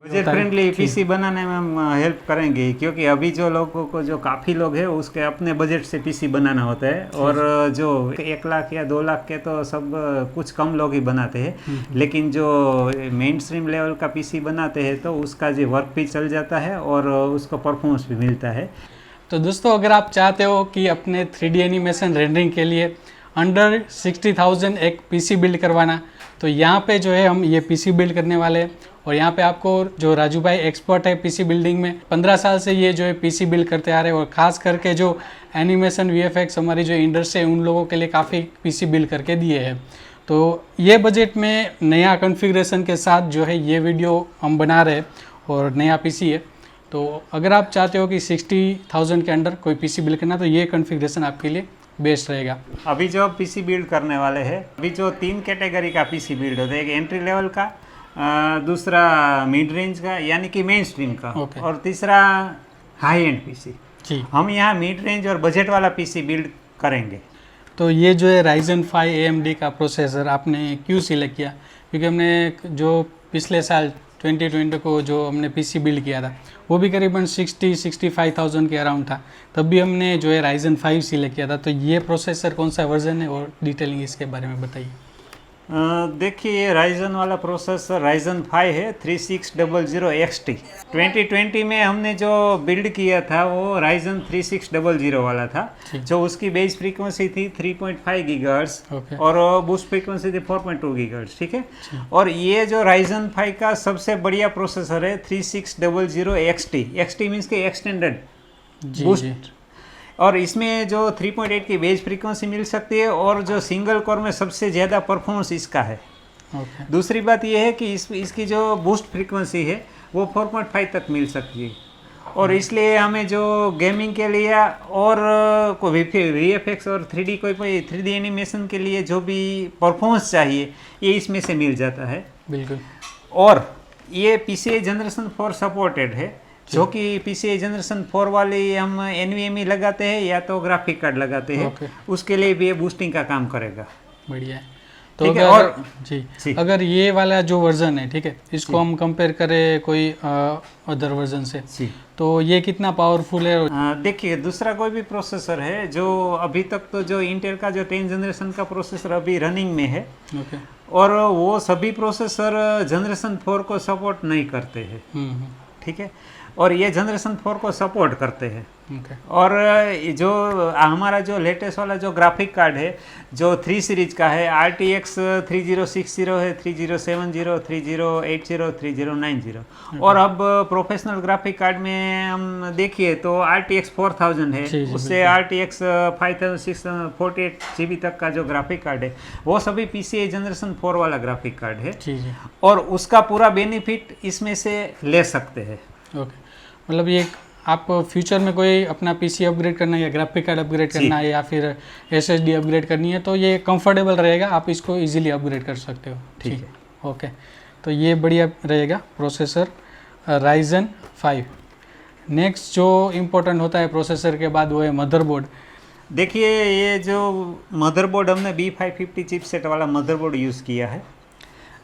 Budget friendly PC बनाने में हम हेल्प करेंगे, क्योंकि अभी जो लोगों को जो काफ़ी लोग हैं उसके अपने बजट से पीसी बनाना होता है, और जो 1 लाख या 2 लाख के तो सब कुछ कम लोग ही बनाते हैं, लेकिन जो मेन स्ट्रीम लेवल का पीसी बनाते हैं तो उसका जो वर्क भी चल जाता है और उसको परफॉर्मेंस भी मिलता है। तो दोस्तों, अगर आप चाहते हो कि अपने 3D एनिमेशन रेंडरिंग के लिए अंडर 60,000 एक पीसी बिल्ड करवाना, तो यहाँ पे जो है हम ये पीसी बिल्ड करने वाले हैं। और यहाँ पे आपको जो राजू भाई एक्सपर्ट है पीसी बिल्डिंग में, 15 साल से ये जो है पीसी बिल्ड करते आ रहे हैं, और ख़ास करके जो एनिमेशन वीएफएक्स हमारी जो इंडस्ट्री है उन लोगों के लिए काफ़ी पीसी बिल्ड करके दिए हैं। तो ये बजट में नया कॉन्फ़िगरेशन के साथ जो है ये वीडियो हम बना रहे हैं और नया पीसी है। तो अगर आप चाहते हो कि 60,000 के अंडर कोई पीसी बिल्ड करना, तो ये कॉन्फ़िगरेशन आपके लिए बेस्ट रहेगा। अभी जो पीसी बिल्ड करने वाले हैं, अभी जो 3 कैटेगरी का पीसी बिल्ड होता है, एक एंट्री लेवल का, दूसरा मिड रेंज का यानी कि मेन स्ट्रीम का, और तीसरा हाई एंड पीसी। जी, हम यहाँ मिड रेंज और बजट वाला पीसी बिल्ड करेंगे। तो ये जो है Ryzen 5 AMD का प्रोसेसर आपने क्यों सिलेक्ट किया? क्योंकि हमने जो पिछले साल 2020 को जो हमने पीसी बिल्ड किया था वो भी करीबन 60-65,000 के अराउंड था, तब भी हमने जो है Ryzen 5 सिलेक्ट किया था। तो ये प्रोसेसर कौन सा वर्जन है और डिटेलिंग इसके बारे में बताइए। देखिए, राइजन वाला प्रोसेसर Ryzen 5 है 3600 XT। 2020 में हमने जो बिल्ड किया था वो Ryzen 3600 वाला था, जो उसकी बेस फ्रीक्वेंसी थी 3.5 गीगाहर्ट्ज़ और बूस्ट फ्रीक्वेंसी थी 4.2 गीगाहर्ट्ज़। ठीक है, और ये जो Ryzen 5 का सबसे बढ़िया प्रोसेसर है 3600 XT। XT मीन्स के एक्सटेंडेड बूस्ट, और इसमें जो 3.8 की बेस फ्रीक्वेंसी मिल सकती है, और जो सिंगल कोर में सबसे ज़्यादा परफॉर्मेंस इसका है। दूसरी बात यह है कि इसकी जो बूस्ट फ्रीक्वेंसी है वो 4.5 तक मिल सकती है, और इसलिए हमें जो गेमिंग के लिए और कोई VFX और 3D कोई 3D एनिमेशन के लिए जो भी परफॉर्मेंस चाहिए ये इसमें से मिल जाता है। बिल्कुल। और ये PCI जनरेशन 4 सपोर्टेड है, जो कि PCI जनरेशन 4 वाले हम NVMe लगाते हैं या तो ग्राफिक कार्ड लगाते हैं, उसके लिए भी ये बूस्टिंग का काम करेगा। बढ़िया है। तो ठीक अगर, है, और जी, अगर ये वाला जो वर्जन है, ठीक है, इसको हम कंपेयर करें कोई अदर वर्जन से, तो ये कितना पावरफुल है? देखिए, दूसरा कोई भी प्रोसेसर है जो अभी तक तो जो इंटेल का जो 10 जनरेशन का प्रोसेसर अभी रनिंग में है, और वो सभी प्रोसेसर जनरेशन 4 को सपोर्ट नहीं करते हैं। ठीक है, और ये जनरेशन 4 को सपोर्ट करते हैं। और जो हमारा जो लेटेस्ट वाला जो ग्राफिक कार्ड है जो 3 सीरीज का है, RTX 3060 है, 3070, 3080, 3090, और अब प्रोफेशनल ग्राफिक कार्ड में हम देखिए तो RTX 4000 है, उससे RTX 5648 GB तक का जो ग्राफिक कार्ड है वो सभी PCI जनरेशन 4 वाला ग्राफिक कार्ड है, और उसका पूरा बेनिफिट इसमें से ले सकते हैं। मतलब ये आप फ्यूचर में कोई अपना पीसी अपग्रेड करना है या ग्राफिक कार्ड अपग्रेड करना है या फिर SSD अपग्रेड करनी है, तो ये कंफर्टेबल रहेगा, आप इसको इजीली अपग्रेड कर सकते हो। ठीक है, ओके। तो ये बढ़िया रहेगा प्रोसेसर Ryzen 5। नेक्स्ट जो इम्पोर्टेंट होता है प्रोसेसर के बाद वो है मदरबोर्ड। देखिए, ये जो मदरबोर्ड हमने B550 चिपसेट वाला मदरबोर्ड यूज़ किया है,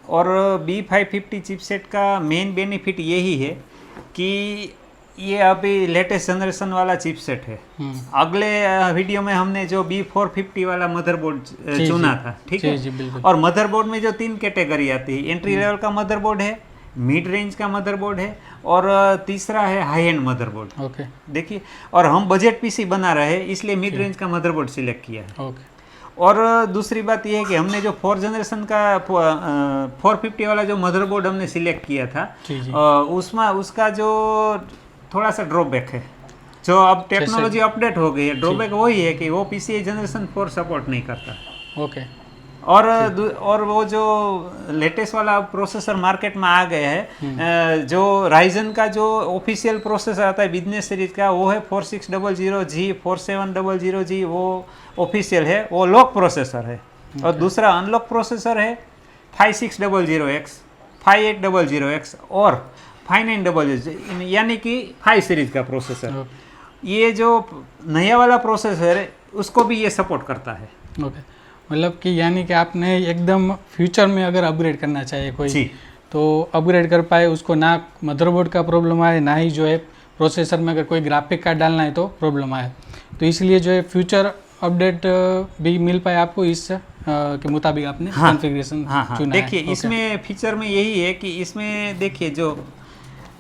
और B550 चिपसेट का मेन बेनिफिट यही है कि ये अभी लेटेस्ट जनरेशन वाला चिपसेट है। अगले वीडियो में हमने जो B450 वाला मदरबोर्ड चुना था, ठीक है, और मदरबोर्ड में जो 3 कैटेगरी आती है, एंट्री लेवल का मदरबोर्ड है, मिड रेंज का मदरबोर्ड है, और तीसरा है हाई एंड मदरबोर्ड। देखिए, और हम बजट पीसी बना रहे हैं इसलिए मिड रेंज का मदरबोर्ड सिलेक्ट किया है। और दूसरी बात यह है कि हमने जो 4 जनरेशन का 450 वाला जो मदरबोर्ड हमने सिलेक्ट किया था, उसमें उसका जो थोड़ा सा ड्रॉबैक है, जो अब टेक्नोलॉजी अपडेट हो गई है, ड्रॉबैक वही है कि वो PCI जनरेशन 4 सपोर्ट नहीं करता। और वो जो लेटेस्ट वाला प्रोसेसर मार्केट में आ गया है, जो Ryzen का जो ऑफिशियल प्रोसेसर आता है बिजनेस सीरीज का, वो है 4600G, 4700G, वो ऑफिशियल है, वो लॉक प्रोसेसर है। और दूसरा अनलॉक प्रोसेसर है 5600X, 5800X और 5900, यानी कि 5 सीरीज का प्रोसेसर। ये जो नया वाला प्रोसेसर है उसको भी ये सपोर्ट करता है। मतलब कि यानी कि आपने एकदम फ्यूचर में अगर अपग्रेड करना चाहिए कोई, तो अपग्रेड कर पाए, उसको ना मदरबोर्ड का प्रॉब्लम आए, ना ही जो है प्रोसेसर में अगर कोई ग्राफिक कार्ड डालना है तो प्रॉब्लम आए। तो इसलिए जो है फ्यूचर अपडेट भी मिल पाए आपको इस के मुताबिक आपने कॉन्फ़िगरेशन चुना है। देखिए इसमें फीचर में यही है कि इसमें देखिए जो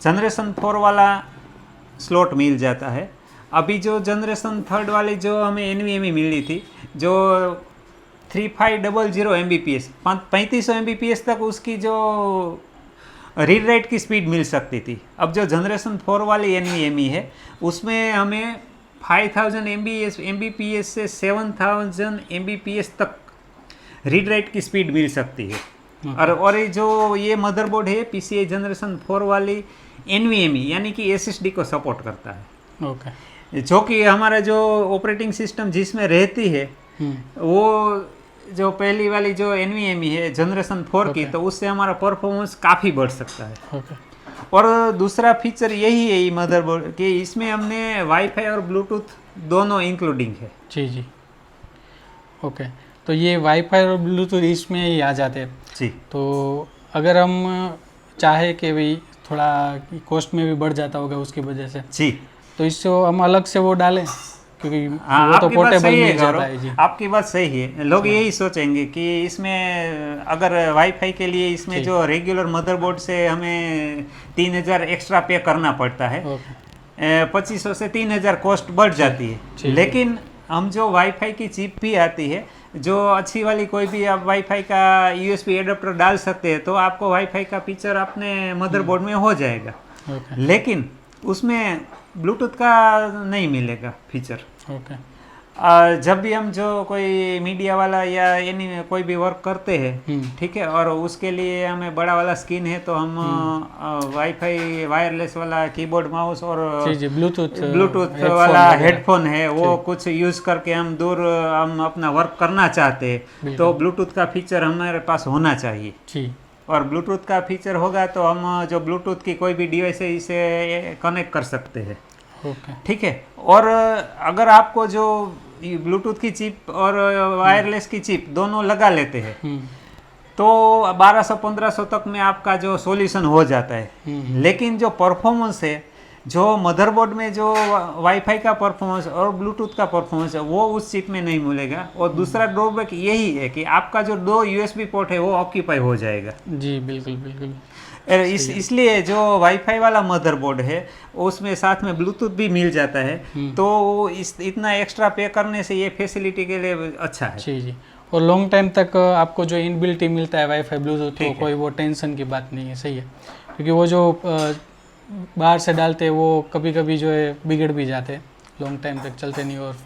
जनरेशन 4 वाला स्लॉट मिल जाता है। अभी जो जनरेशन 3 वाली जो हमें NVMe मिली थी, जो 3500 Mbps 3500 Mbps तक उसकी जो रीड राइट की स्पीड मिल सकती थी। अब जो जनरेशन 4 वाली NVMe है उसमें हमें 5000 Mbps से 7000 Mbps तक रीड राइट की स्पीड मिल सकती है। और ये जो ये मदरबोर्ड है PCI जनरेशन 4 वाली NVMe यानी कि SSD को सपोर्ट करता है। ओके, जो कि हमारा जो ऑपरेटिंग सिस्टम जिसमें रहती है वो जो पहली वाली जो NVMe है जनरेशन 4 की, तो उससे हमारा परफॉर्मेंस काफ़ी बढ़ सकता है। ओके। और दूसरा फीचर यही है ये मदरबोर्ड कि इसमें हमने वाईफाई और ब्लूटूथ दोनों इंक्लूडिंग है। जी जी, ओके। तो ये वाईफाई और ब्लूटूथ इसमें ही आ जाते हैं जी। तो अगर हम चाहे कि भाई थोड़ा कॉस्ट में भी बढ़ जाता होगा उसकी वजह से, जी, तो इससे हम अलग से वो डालें, क्योंकि हाँ, वो तो आपकी बात पोर्टेबल सही है मिल जाता गौरव, है। जी, आपकी बात सही है। लोग यही सोचेंगे कि इसमें अगर वाईफाई के लिए इसमें जो रेगुलर मदरबोर्ड से हमें 3000 एक्स्ट्रा पे करना पड़ता है, 2500 से 3000 कॉस्ट बढ़ जाती है। लेकिन हम जो वाईफाई की चिप भी आती है, जो अच्छी वाली कोई भी आप वाईफाई का USB एडाप्टर डाल सकते हैं, तो आपको वाईफाई का फीचर अपने मदरबोर्ड में हो जाएगा। लेकिन उसमें ब्लूटूथ का नहीं मिलेगा फीचर। ओके। जब भी हम जो कोई मीडिया वाला या यानी कोई भी वर्क करते हैं, ठीक है, और उसके लिए हमें बड़ा वाला स्क्रीन है, तो हम वाईफाई वायरलेस वाला कीबोर्ड माउस और ब्लूटूथ वाला हेडफोन है वो कुछ यूज़ करके हम दूर हम अपना वर्क करना चाहते हैं, तो ब्लूटूथ का फीचर हमारे पास होना चाहिए जी। और ब्लूटूथ का फीचर होगा तो हम जो ब्लूटूथ की कोई भी डिवाइस है इसे कनेक्ट कर सकते हैं। ठीक है। और अगर आपको जो ब्लूटूथ की चिप और वायरलेस की चिप दोनों लगा लेते हैं, तो 1200-1500 तक में आपका जो सॉल्यूशन हो जाता है। लेकिन जो परफॉर्मेंस है, जो मदरबोर्ड में जो वाईफाई का परफॉर्मेंस और ब्लूटूथ का परफॉर्मेंस है, वो उस चिप में नहीं मिलेगा। और दूसरा ड्रॉबैक यही है कि आपका जो 2 USB पोर्ट है वो ऑक्यूपाई हो जाएगा। जी बिल्कुल बिल्कुल। इसलिए जो वाईफाई वाला मदरबोर्ड है उसमें साथ में ब्लूटूथ भी मिल जाता है, तो इतना एक्स्ट्रा पे करने से ये फैसिलिटी के लिए अच्छा है। जी जी। और लॉन्ग टाइम तक आपको जो इनबिल्ट ही मिलता है वाईफाई ब्लूटूथ, तो कोई वो टेंशन की बात नहीं है। सही है, क्योंकि वो जो बाहर से डालते हैं वो कभी कभी जो है बिगड़ भी जाते हैं, लॉन्ग टाइम तक चलते नहीं, और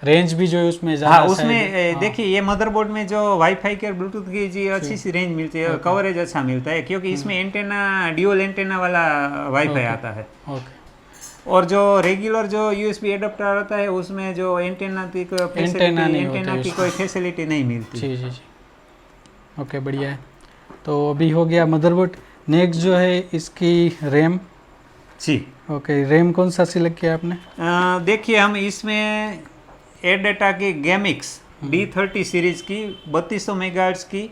रेंज भी जो है उसमें ज़्यादा उसमें देखिए ये मदरबोर्ड में जो वाईफाई के और ब्लूटूथ की जी अच्छी सी रेंज मिलती है, कवरेज अच्छा मिलता है, क्योंकि इसमें एंटेना ड्यूअल एंटेना वाला वाईफाई आता है। और जो रेगुलर जो USB एडाप्टर आता है उसमें जो एंटेना की कोई फैसिलिटी नहीं मिलती। जी जी जी। ओके, बढ़िया है। तो अभी हो गया मदरबोर्ड। नेक्स्ट जो है इसकी रैम। जी ओके, रैम कौन सा सिलेक्ट किया आपने? देखिए हम इसमें एडाटा की गेमिक्स D30 सीरीज की 3200 मेगाहर्ट्ज की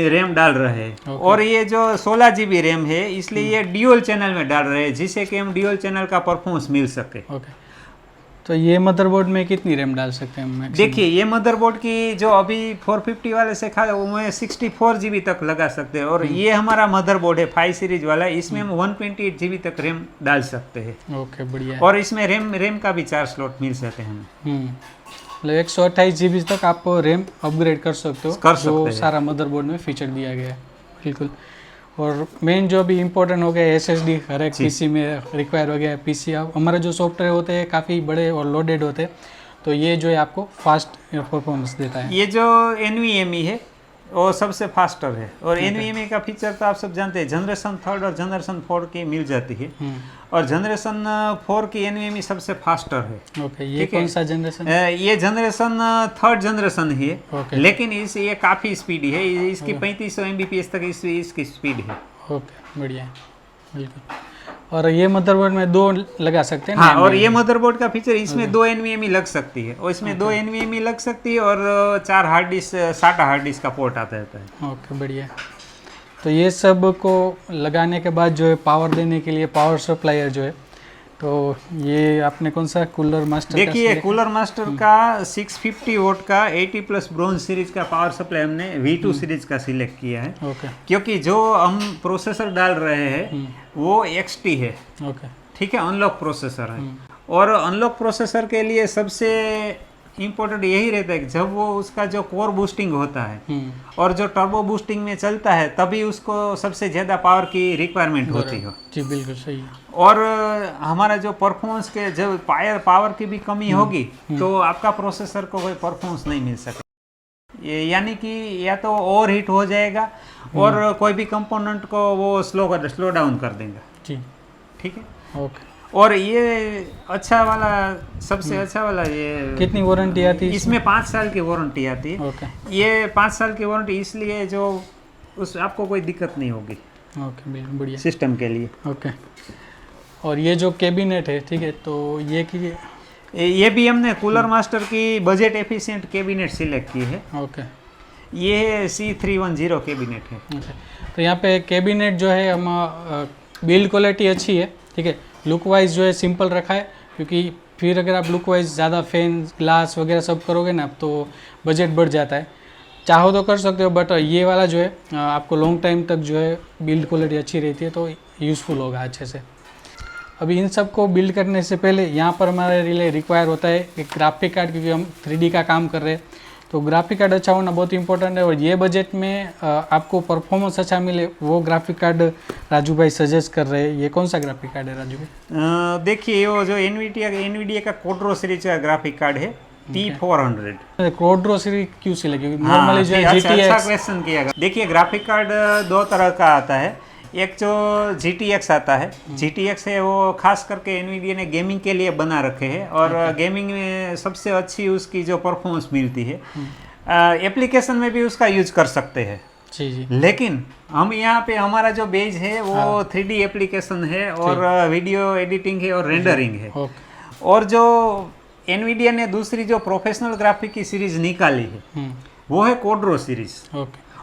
रैम डाल रहे हैं। और ये जो 16 GB रैम है, इसलिए ये ड्यूअल चैनल में डाल रहे हैं, जिससे कि हम ड्यूअल चैनल का परफॉर्मेंस मिल सके। ओके। तो ये मदरबोर्ड में कितनी रैम डाल सकते हैं मैक्सिमम? देखिए ये मदरबोर्ड की जो अभी 450 वाले से उसमें 64 GB तक लगा सकते हैं। और ये हमारा मदरबोर्ड है 5 सीरीज वाला, इसमें हम 128 GB तक रैम डाल सकते हैं। ओके, बढ़िया। और इसमें रैम का भी 4 स्लॉट मिल सकते हैं हमें। मतलब 128 GB तक आप रैम अपग्रेड कर सकते हो, जो सारा मदरबोर्ड में फीचर दिया गया है। बिल्कुल। और मेन जो भी इम्पोर्टेंट हो गया SSD, हर एक PC में रिक्वायर हो गया। PC हमारे जो सॉफ्टवेयर होते हैं काफ़ी बड़े और लोडेड होते हैं, तो ये जो है आपको फास्ट परफॉर्मेंस देता है। ये जो NVMe है वो सबसे फास्टर है। और NVMe का फीचर तो आप सब जानते हैं, जनरेशन 3 और जनरेशन 4 की मिल जाती है। और जनरेशन 4 की NVMe सबसे फास्टर है। ओके, ये कौन सा जनरेशन? ये जनरेशन 3rd जनरेशन है। लेकिन ये काफ़ी स्पीडी है, इसकी 3500 Mbps तक इसकी स्पीड है। ओके, बढ़िया, बिल्कुल। और ये मदरबोर्ड में 2 लगा सकते हैं। हाँ, और ये मदरबोर्ड का फीचर इसमें 2 NVMe लग सकती है, और इसमें 2 NVMe लग सकती है, और 4 hard disk, SATA hard disk का पोर्ट आता रहता है। ओके, बढ़िया। तो ये सब को लगाने के बाद जो है पावर देने के लिए पावर सप्लायर जो है, तो ये आपने कौन सा कूलर मास्टर देखिए कूलर मास्टर का 650 वोट का 80 प्लस ब्रोंज सीरीज का पावर सप्लाई हमने V2 सीरीज का सिलेक्ट किया है। ओके क्योंकि जो हम प्रोसेसर डाल रहे हैं वो XT है, ओके ठीक है, अनलॉक प्रोसेसर है। और अनलॉक प्रोसेसर के लिए सबसे इम्पोर्टेंट यही रहता है कि जब वो उसका जो कोर बूस्टिंग होता है और जो टर्बो बूस्टिंग में चलता है तभी उसको सबसे ज़्यादा पावर की रिक्वायरमेंट होती है। जी बिल्कुल सही है। और हमारा जो परफॉर्मेंस के जब पावर की भी कमी होगी तो आपका प्रोसेसर को कोई परफॉर्मेंस नहीं मिल सके, यानी कि या तो ओवर हीट हो जाएगा और कोई भी कंपोनेंट को वो स्लो डाउन कर देगा। जी ठीक है। ओके। और ये अच्छा वाला सबसे अच्छा वाला ये कितनी वारंटी आती है इसमें 5 साल की वारंटी आती है। ओके ये 5 साल की वारंटी इसलिए जो उस आपको कोई दिक्कत नहीं होगी ओके बढ़िया सिस्टम के लिए। ओके। और ये जो कैबिनेट है, ठीक है, तो ये भी हमने कूलर मास्टर की बजट एफिशिएंट कैबिनेट सिलेक्ट की है। ओके। ये C310 कैबिनेट है। ओके। तो यहाँ पे कैबिनेट जो है हम बिल्ड क्वालिटी अच्छी है, ठीक है, लुक वाइज जो है सिंपल रखा है, क्योंकि फिर अगर आप लुक वाइज ज़्यादा फैन ग्लास वगैरह सब करोगे ना तो बजट बढ़ जाता है। चाहो तो कर सकते हो, बट ये वाला जो है आपको लॉन्ग टाइम तक जो है बिल्ड क्वालिटी अच्छी रहती है, तो यूज़फुल होगा अच्छे से। अभी इन सब को बिल्ड करने से पहले यहाँ पर हमारे लिए रिक्वायर होता है एक ग्राफिक कार्ड, क्योंकि हम 3D का काम कर रहे हैं, तो ग्राफिक कार्ड अच्छा होना बहुत इंपॉर्टेंट है। और ये बजट में आपको परफॉर्मेंस अच्छा मिले वो ग्राफिक कार्ड राजू भाई सजेस्ट कर रहे हैं। ये कौन सा ग्राफिक कार्ड है राजू भाई? देखिए वो जो एनवीडिया का कोड्रो सीरीज का ग्राफिक कार्ड है P400। कोड्रो सीरीज क्यों सिलेक्ट? क्योंकि नॉर्मली जो है अच्छा क्वेश्चन किया। देखिए ग्राफिक कार्ड 2 तरह का आता है। एक जो GTX आता है, GTX है वो खास करके एनवीडिया ने गेमिंग के लिए बना रखे हैं और गेमिंग में सबसे अच्छी उसकी जो परफॉर्मेंस मिलती है, एप्लीकेशन में भी उसका यूज कर सकते हैं। जी जी। लेकिन हम यहाँ पे हमारा जो बेस है वो 3D एप्लीकेशन है और वीडियो एडिटिंग है और रेंडरिंग है। और जो एनवीडिया ने दूसरी जो प्रोफेशनल ग्राफिक की सीरीज निकाली है वो है कोड्रो सीरीज।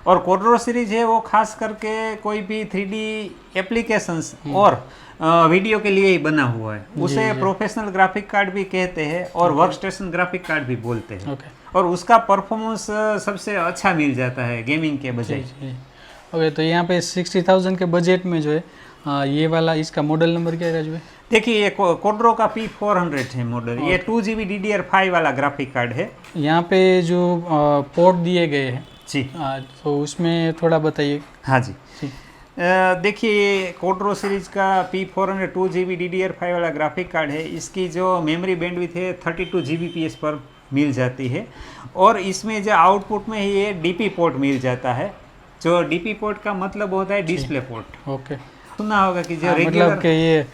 और कोड्रो सीरीज है वो खास करके कोई भी 3D एप्लीकेशंस और वीडियो के लिए ही बना हुआ है। उसे प्रोफेशनल ग्राफिक कार्ड भी कहते हैं और वर्क स्टेशन ग्राफिक कार्ड भी बोलते हैं। और उसका परफॉर्मेंस सबसे अच्छा मिल जाता है गेमिंग के बजाय। ओके। तो यहाँ पे 60,000 के बजट में जो है ये वाला, इसका मॉडल नंबर क्या है राजू भाई? देखिए ये कोड्रो का P400 है मॉडल। ये 2GB DDR5 वाला ग्राफिक कार्ड है। यहाँ पे जो पोर्ट दिए गए हैं जी, तो उसमें थोड़ा बताइए। हाँ जी, देखिए कोड्रो सीरीज का P400 2GB DDR5 वाला ग्राफिक कार्ड है। इसकी जो मेमोरी बैंडविड्थ है 32 Gbps पर मिल जाती है। और इसमें जो आउटपुट में ये DP पोर्ट मिल जाता है। जो DP पोर्ट का मतलब होता है डिस्प्ले पोर्ट। ओके। सुना होगा कि जो मतलब कि ये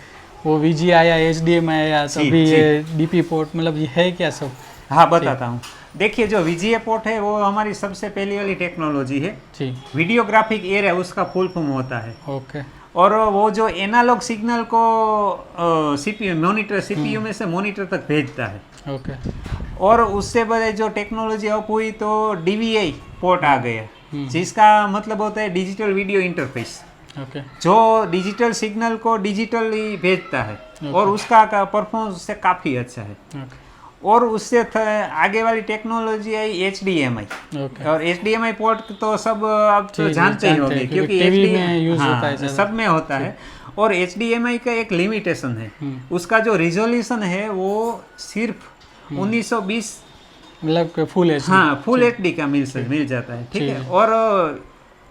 वो VGA आया, HDMI आया, सभी ये DP पोर्ट, मतलब ये है क्या सब? हाँ बताता हूँ। देखिए जो VGA पोर्ट है वो हमारी सबसे पहली वाली टेक्नोलॉजी है जी। वीडियो ग्राफिक एरे उसका फुल फॉर्म होता है। ओके। और वो जो एनालॉग सिग्नल को CPU में से मॉनिटर तक भेजता है। ओके। और उससे बड़े जो टेक्नोलॉजी अप हुई तो DVI पोर्ट आ गया, जिसका मतलब होता है डिजिटल वीडियो इंटरफेस। ओके। जो डिजिटल सिग्नल को डिजिटली भेजता है और उसका परफॉर्मेंस उससे काफ़ी अच्छा है। और उससे आगे वाली टेक्नोलॉजी आई HDMI। और HDMI पोर्ट तो सब आप तो जानते ही होंगे, क्योंकि टीवी में यूज होता है, सब में होता है। और HDMI का एक लिमिटेशन है, उसका जो रिजोल्यूशन है वो सिर्फ 1920 मतलब फुल HD, हाँ फुल HD का मिल जाता है। ठीक है। और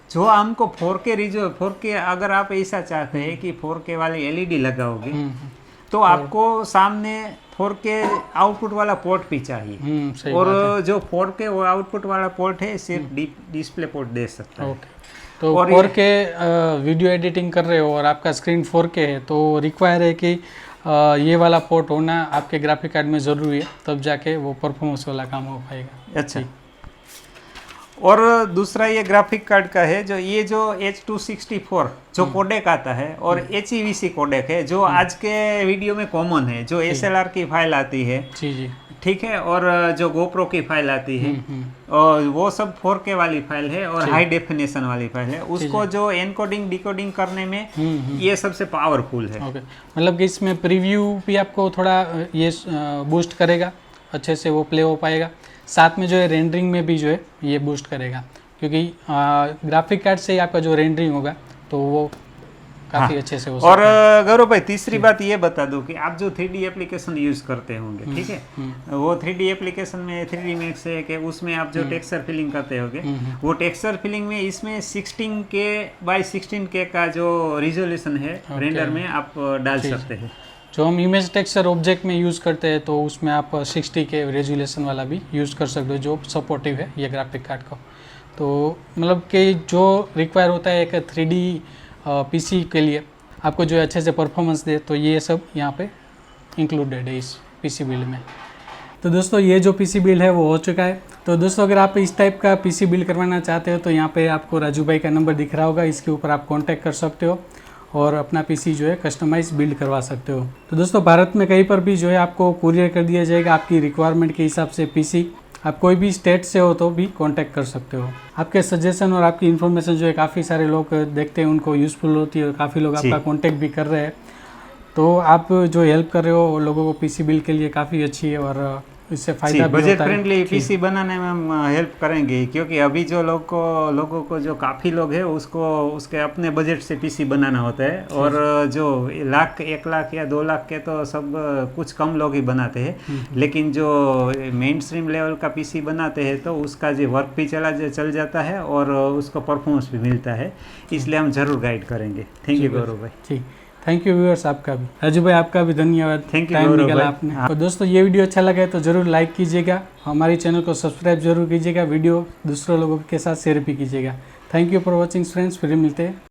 जो हमको 4K अगर आप ऐसा चाहते हैं कि 4K वाली LED लगाओगे तो आपको सामने 4K आउटपुट वाला पोर्ट भी चाहिए। और जो 4K वो आउटपुट वाला पोर्ट है सिर्फ डिस्प्ले पोर्ट दे सकता है। तो 4K वीडियो एडिटिंग कर रहे हो और आपका स्क्रीन 4K है तो रिक्वायर है कि ये वाला पोर्ट होना आपके ग्राफिक कार्ड में ज़रूरी है, तब जाके वो परफॉर्मेंस वाला काम हो पाएगा। अच्छा। और दूसरा ये ग्राफिक कार्ड का है जो H264 जो कोडेक आता है और HEVC कोडेक है जो आज के वीडियो में कॉमन है, जो SLR की फाइल आती है। जी जी। ठीक है। और जो गोप्रो की फाइल आती है और वो सब 4K वाली फाइल है और हाई डेफिनेशन वाली फाइल है, उसको जो एनकोडिंग डिकोडिंग करने में ये सबसे पावरफुल है। ओके, मतलब कि इसमें प्रीव्यू भी आपको थोड़ा ये बूस्ट करेगा, अच्छे से वो प्ले हो पाएगा, साथ में जो है रेंडरिंग में भी जो है ये बूस्ट करेगा, क्योंकि ग्राफिक कार्ड से ही आपका जो रेंडरिंग होगा तो वो काफ़ी अच्छे से हो सकता और गौरव भाई तीसरी बात ये बता दूं कि आप जो 3D एप्लीकेशन यूज करते होंगे, ठीक है, वो 3D एप्लीकेशन में 3D Max है कि उसमें आप जो टेक्सचर फिलिंग करते होंगे, वो टेक्सचर फिलिंग में इसमें 16K by 16K का जो रिजोल्यूशन है रेंडर में आप डाल सकते हैं। जो हम इमेज टेक्सचर ऑब्जेक्ट में यूज़ करते हैं तो उसमें आप 60K रेजोल्यूशन वाला भी यूज़ कर सकते हो, जो सपोर्टिव है ये ग्राफिक कार्ड को। तो मतलब कि जो रिक्वायर होता है एक 3D पीसी के लिए, आपको जो अच्छे से परफॉर्मेंस दे, तो ये सब यहाँ पे इंक्लूडेड है इस पीसी बिल्ड में। तो दोस्तों ये जो पीसी बिल्ड है वो हो चुका है। तो दोस्तों अगर आप इस टाइप का पीसी बिल्ड करवाना चाहते हो तो यहाँ पे आपको राजू भाई का नंबर दिख रहा होगा, इसके ऊपर आप कॉन्टैक्ट कर सकते हो और अपना पीसी जो है कस्टमाइज बिल्ड करवा सकते हो। तो दोस्तों भारत में कहीं पर भी जो है आपको कुरियर कर दिया जाएगा आपकी रिक्वायरमेंट के हिसाब से पीसी। आप कोई भी स्टेट से हो तो भी कांटेक्ट कर सकते हो। आपके सजेशन और आपकी इन्फॉर्मेशन जो है काफ़ी सारे लोग देखते हैं, उनको यूज़फुल होती है और काफ़ी लोग आपका कांटेक्ट भी कर रहे हैं। तो आप जो हेल्प कर रहे हो वो लोगों को पीसी बिल्ड के लिए काफ़ी अच्छी है और इससे फ़ायदा भी बजट होता है। फ्रेंडली पीसी बनाने में हम हेल्प करेंगे, क्योंकि अभी जो लोगों को जो काफ़ी लोग हैं उसको उसके अपने बजट से पीसी बनाना होता है, और जो 1 लाख या 2 लाख के तो सब कुछ कम लोग ही बनाते हैं, लेकिन जो मेन स्ट्रीम लेवल का पीसी बनाते हैं तो उसका जो वर्क भी चल जाता है और उसको परफॉर्मेंस भी मिलता है, इसलिए हम ज़रूर गाइड करेंगे। थैंक यू गौरव भाई। ठीक, थैंक यू व्यूअर्स, आपका भी राजू भाई, आपका भी धन्यवाद, थैंक यू टाइम गौरव निकाला भाई। आपने। तो दोस्तों ये वीडियो अच्छा लगा है तो ज़रूर लाइक कीजिएगा, हमारे चैनल को सब्सक्राइब जरूर कीजिएगा, वीडियो दूसरों लोगों के साथ शेयर भी कीजिएगा। Thank you for watching friends, फिर मिलते हैं